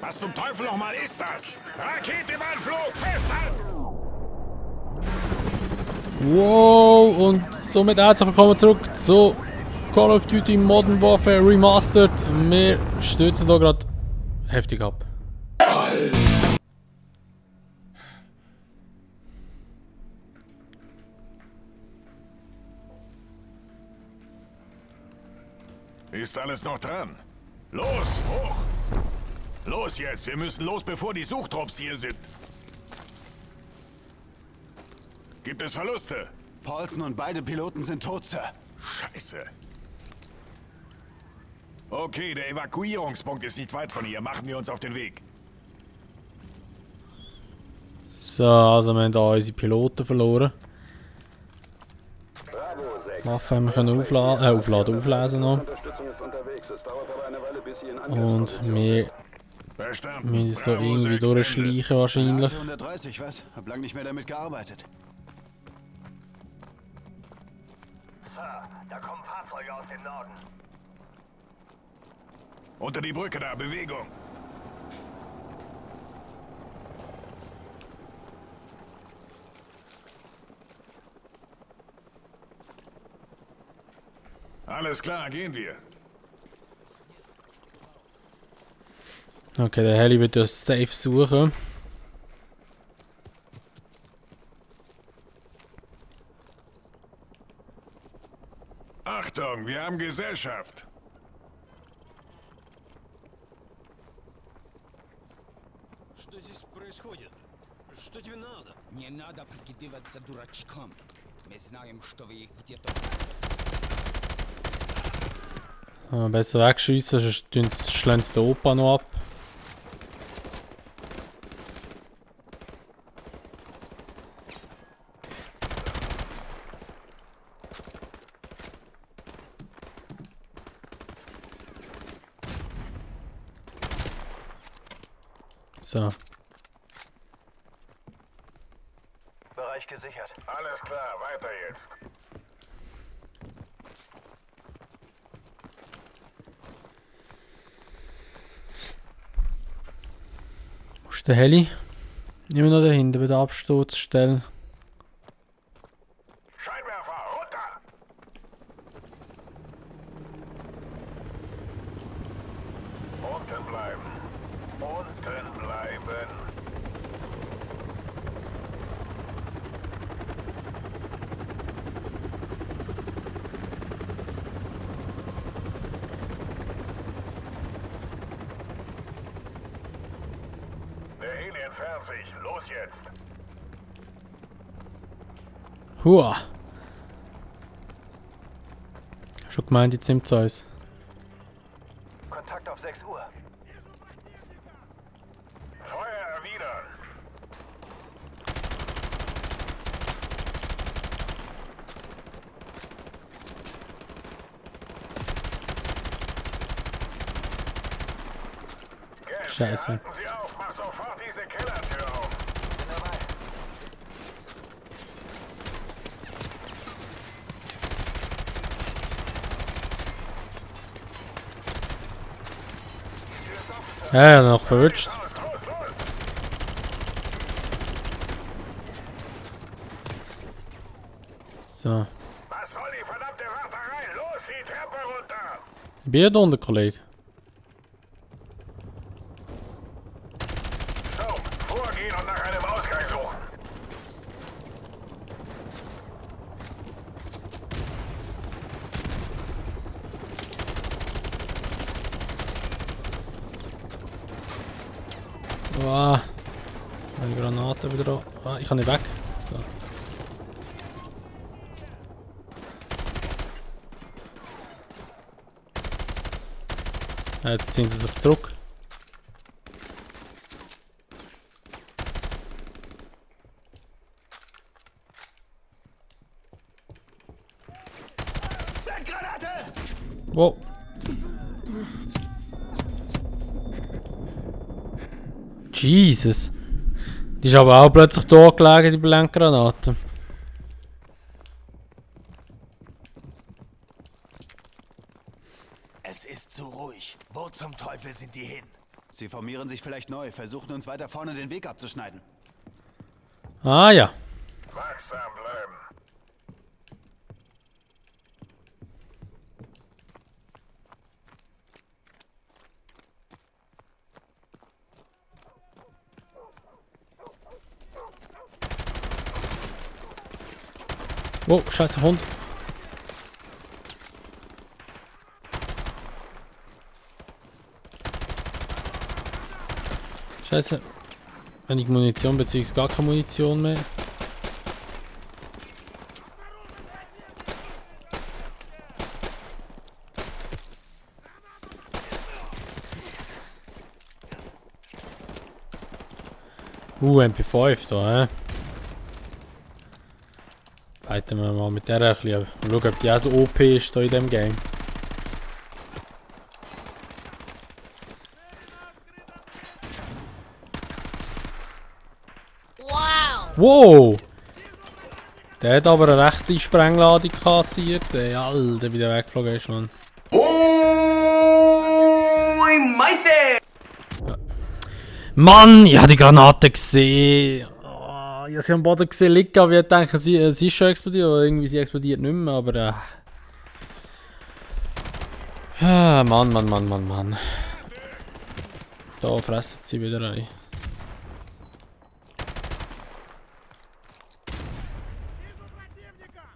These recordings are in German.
Was zum Teufel nochmal ist das? Rakete im Anflug! Festhalten! Wow, und somit herzlich willkommen zurück zu Call of Duty Modern Warfare Remastered. Wir stürzen hier gerade heftig ab. Ist alles noch dran? Los, hoch! Los jetzt, wir müssen los, bevor die Suchtrupps hier sind. Gibt es Verluste? Paulson und beide Piloten sind tot, Sir. Scheiße. Okay, der Evakuierungspunkt ist nicht weit von hier. Machen wir uns auf den Weg. So, also wir haben hier unsere Piloten verloren. Waffen haben wir können auflesen noch. Und wir Verstanden. müssen so Bravo irgendwie 6 durchschleichen wahrscheinlich. 130, was? Hab lang nicht mehr damit gearbeitet. Sir, da kommen Fahrzeuge aus dem Norden. Unter die Brücke da, Bewegung. Alles klar, gehen wir. Okay, der Heli wird das safe suchen. Achtung, wir haben Gesellschaft. Что здесь происходит? Что тебе надо? Не надо прикидываться дурачком. Мы знаем, что вы их где-то... Besser wegschiessen, sonst schlagen sie den Opa noch ab. So. Bereich gesichert. Alles klar, weiter jetzt. Wo ist der Heli? Immer noch dahinter bei der Absturzstelle. Scheinwerfer, runter! Unten bleiben. Unten bleiben. Der Heli entfernt sich. Los jetzt. Hua! Schon gemeint, jetzt nimmt es uns. Kontakt auf 6 Uhr. Feuer erwidern. Scheiße. Halten Sie auf, mach sofort diese Kellertür auf. Bin dabei. Ja, noch verrutscht. Los, los, los! So. Was soll die verdammte Warterei? Los, die Treppe runter! Bier da unten, Kollege. So, vorgehen und nach einem Ausgang suchen. Ah, eine Granate wieder da. Ah, ich kann nicht weg. So. Jetzt ziehen sie sich zurück. Wow. Jesus. Die ist aber auch plötzlich da gelegen, die Blendgranate. Es ist zu ruhig. Wo zum Teufel sind die hin? Sie formieren sich vielleicht neu, versuchen uns weiter vorne den Weg abzuschneiden. Ah ja. Wachsam bleiben. Wow, scheiße Hund. Scheiße. Wenig Munition, beziehungsweise gar keine Munition mehr. MP5 da, hä? Weiter wir mal mit der ein bisschen. Mal schauen, ob die auch so OP ist hier in diesem Game. Wow! Der hat aber eine rechte Sprengladung kassiert. Ey, Alter, wie der weggeflogen ist, Mann. Mann, ich habe die Granate gesehen. Oh, ich habe sie am Boden gesehen liegen, aber ich denke, sie ist schon explodiert. Oder irgendwie sie explodiert nicht mehr, aber ja, Mann. Da fressen sie wieder rein.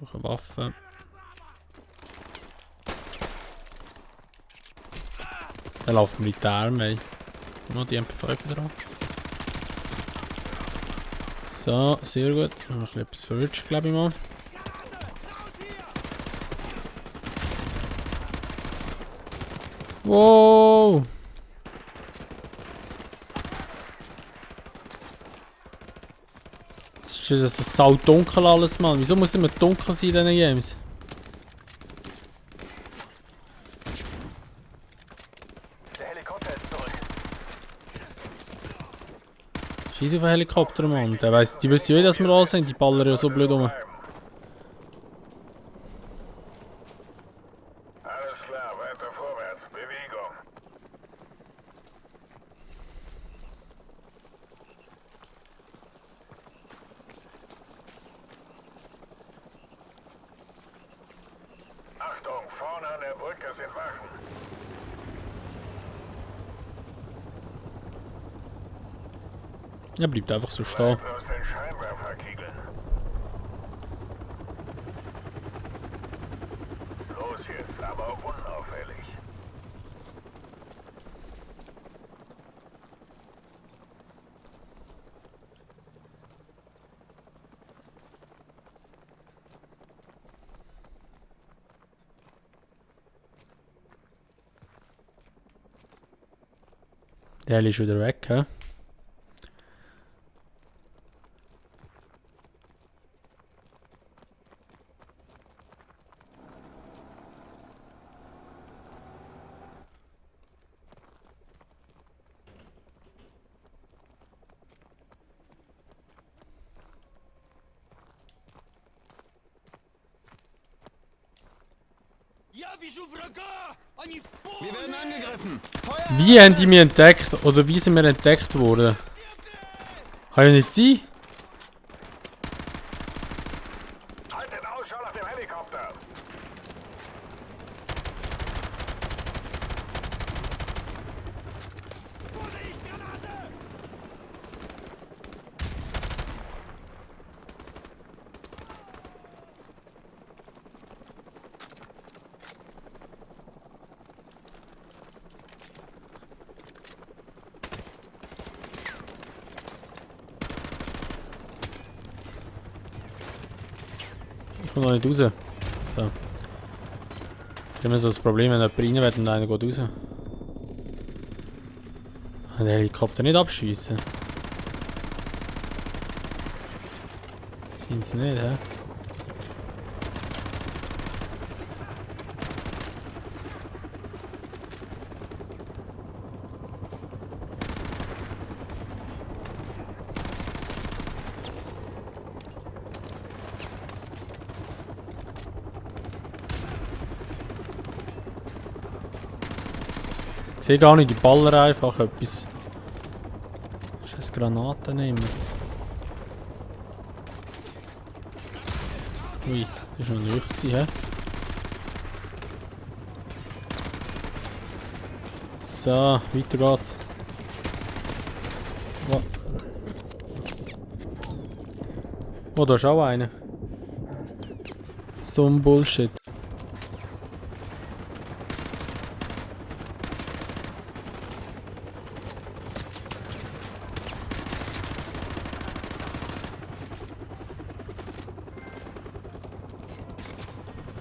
Noch eine Waffe. Da läuft Militär mehr. Noch die MP5 drauf. So, sehr gut. Noch etwas verrutscht, glaube ich mal. Wow! Das ist sau dunkel alles, Mann. Wieso muss immer dunkel sein in diesen Games? Der Helikopter ist zurück. Scheiße auf den Helikopter, Mann. Die wissen ja, dass wir da sind. Die ballern ja so blöd rum. Alles klar, weiter vorwärts. Bewegung. Achtung, vorne an der Brücke sind Wachen. Er bleibt einfach so stehen. Bloß den Scheinwerfer kiegeln. Los jetzt, aber unauffällig. Der ist wieder weg, hä? Я вижу врага! Они в Wir werden angegriffen! Feuer! Wie haben die mich entdeckt? Oder wie sind wir entdeckt worden? Kann ja nicht sein. Haltet Ausschau nach dem Helikopter. Ich komme noch nicht raus. So. Ich habe so das Problem, wenn jemand rein will und einer geht raus. Den Helikopter nicht abschiessen. Scheint's nicht, hä? Ich sehe gar nicht, die Baller einfach etwas. Scheiß Granaten nehmen. Ui, das war noch nicht, hä? So, weiter geht's. Oh. Oh, da ist auch einer. So ein Bullshit.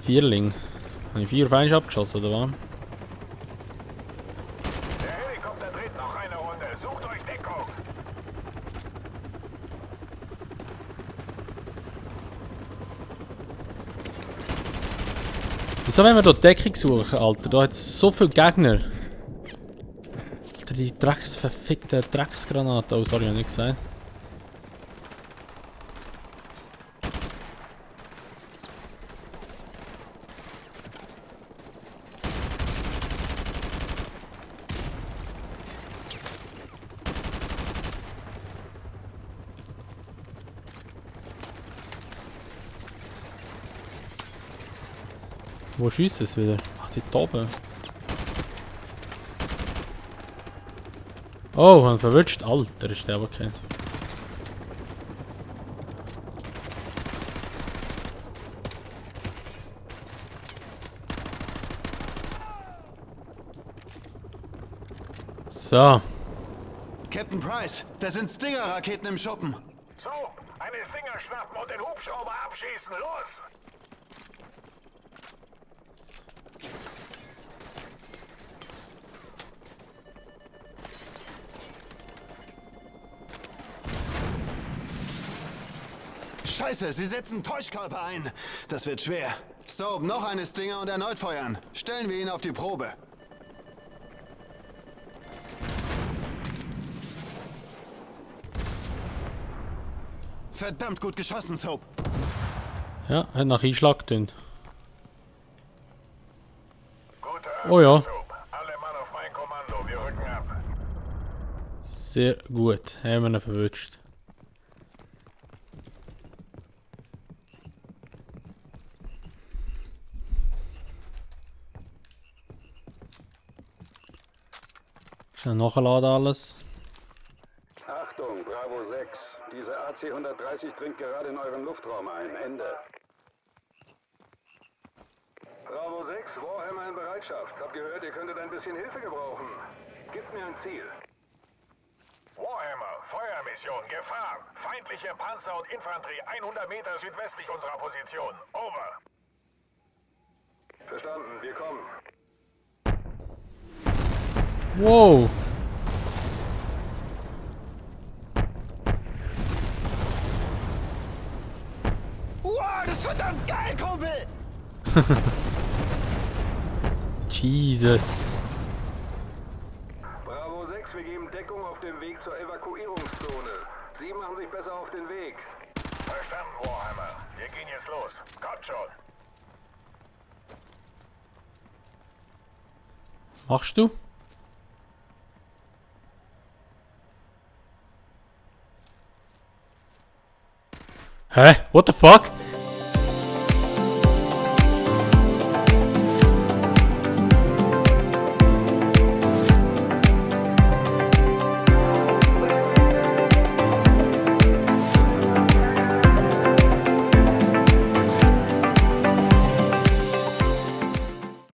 Vierling. Habe ich 4 Feinde abgeschossen, oder was? Der Helikopter dreht noch eine Runde. Sucht euch Deckung. Wieso wollen wir hier Deckung suchen, Alter? Da hat es so viele Gegner. Alter, die drecksverfickte Drecksgranate. Oh, sorry, ich habe nicht gesagt. Wo schießt es wieder? Ach, die da oben. Oh, man verwünscht. Alter, ist der aber kein. So. Captain Price, da sind Stinger-Raketen im Schuppen. So, eine Stinger schnappen und den Hubschrauber abschießen. Los! Scheiße, sie setzen Täuschkörper ein. Das wird schwer. So, noch eine Stinger und erneut feuern. Stellen wir ihn auf die Probe. Verdammt gut geschossen, Soap. Ja, hat nach Einschlag getönt. Gute Oh ja. Soap. Alle Mann auf mein Kommando. Wir rücken ab. Sehr gut. Haben wir ihn verwünscht. Schnell nachladen alles. Achtung, Bravo 6. Diese AC-130 dringt gerade in euren Luftraum ein. Ende. Bravo 6, Warhammer in Bereitschaft. Hab gehört, ihr könntet ein bisschen Hilfe gebrauchen. Gebt mir ein Ziel. Warhammer, Feuermission, Gefahr. Feindliche Panzer und Infanterie 100 Meter südwestlich unserer Position. Over. Verstanden, wir kommen. Wow. Wow, das ist verdammt geil, Kumpel! Jesus. Bravo 6, wir geben Deckung auf dem Weg zur Evakuierungszone. Sie machen sich besser auf den Weg. Verstanden, Warhammer. Wir gehen jetzt los. Kommt schon. Machst du? Hä? What the fuck?